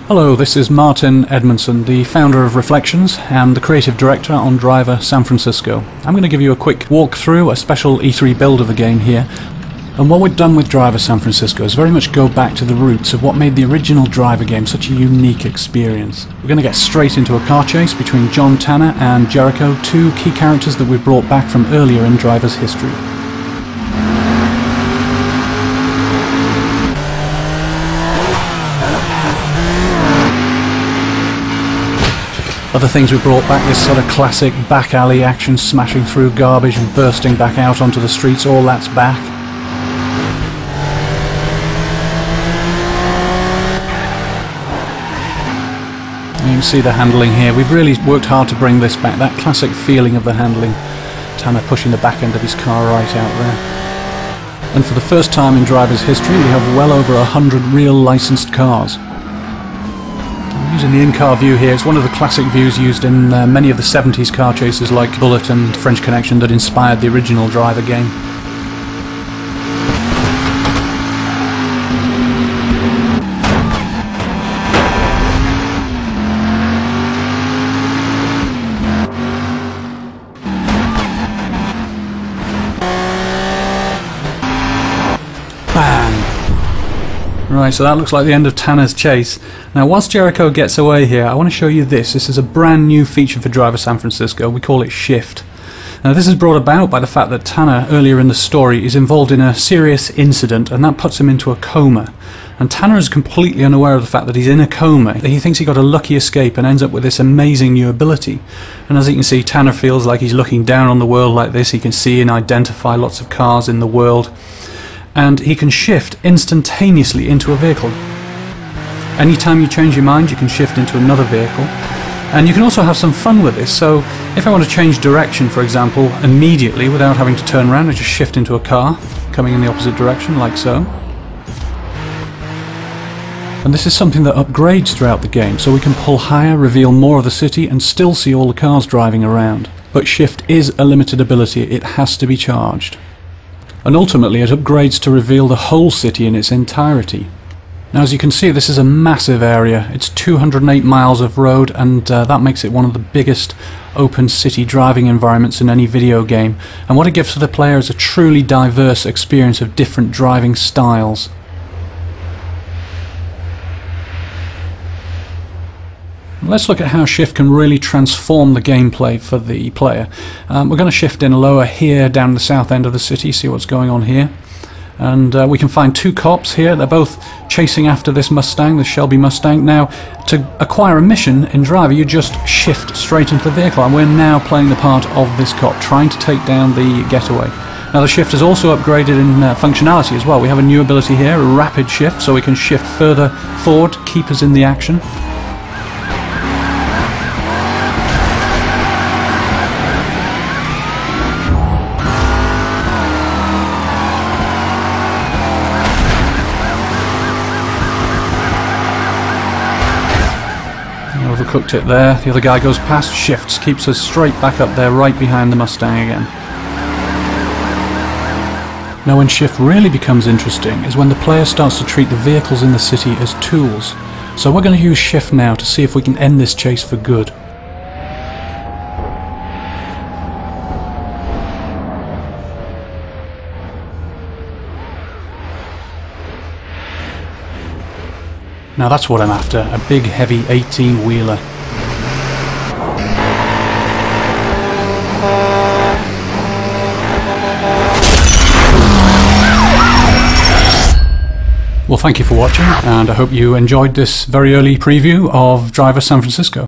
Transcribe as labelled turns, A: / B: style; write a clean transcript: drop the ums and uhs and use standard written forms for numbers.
A: Hello, this is Martin Edmondson, the founder of Reflections and the creative director on Driver San Francisco. I'm going to give you a quick walkthrough, a special E3 build of the game here. And what we've done with Driver San Francisco is very much go back to the roots of what made the original Driver game such a unique experience. We're going to get straight into a car chase between John Tanner and Jericho, two key characters that we've brought back from earlier in Driver's history. Other things we brought back, this sort of classic back alley action, smashing through garbage and bursting back out onto the streets, all that's back. You can see the handling here. We've really worked hard to bring this back, that classic feeling of the handling. Tanner pushing the back end of his car right out there. And for the first time in Driver's history, we have well over 100 real licensed cars. Using the in-car view here, it's one of the classic views used in many of the 70s car chases like Bullet and French Connection that inspired the original Driver game. Bang! Right, so that looks like the end of Tanner's chase. Now, whilst Jericho gets away here, I want to show you this. This is a brand new feature for Driver San Francisco. We call it Shift. Now, this is brought about by the fact that Tanner, earlier in the story, is involved in a serious incident, and that puts him into a coma. And Tanner is completely unaware of the fact that he's in a coma. He thinks he got a lucky escape and ends up with this amazing new ability. And as you can see, Tanner feels like he's looking down on the world like this. He can see and identify lots of cars in the world. And he can shift instantaneously into a vehicle. Anytime you change your mind, you can shift into another vehicle. And you can also have some fun with this. So if I want to change direction, for example, immediately without having to turn around, I just shift into a car coming in the opposite direction, like so. And this is something that upgrades throughout the game, so we can pull higher, reveal more of the city, and still see all the cars driving around. But shift is a limited ability. It has to be charged. And ultimately it upgrades to reveal the whole city in its entirety. Now, as you can see, this is a massive area. It's 208 miles of road, and that makes it one of the biggest open city driving environments in any video game. And what it gives to the player is a truly diverse experience of different driving styles. Let's look at how shift can really transform the gameplay for the player. We're going to shift in lower here down the south end of the city, see what's going on here. And we can find two cops here. They're both chasing after this Mustang, the Shelby Mustang. Now, to acquire a mission in Driver, you just shift straight into the vehicle, and we're now playing the part of this cop, trying to take down the getaway. Now, the shift is also upgraded in functionality as well. We have a new ability here, a rapid shift, so we can shift further forward, keep us in the action. Overcooked it there. The other guy goes past, shifts, keeps us straight back up there, right behind the Mustang again. Now, when shift really becomes interesting is when the player starts to treat the vehicles in the city as tools. So we're going to use shift now to see if we can end this chase for good. Now that's what I'm after, a big heavy 18-wheeler. Well, thank you for watching, and I hope you enjoyed this very early preview of Driver San Francisco.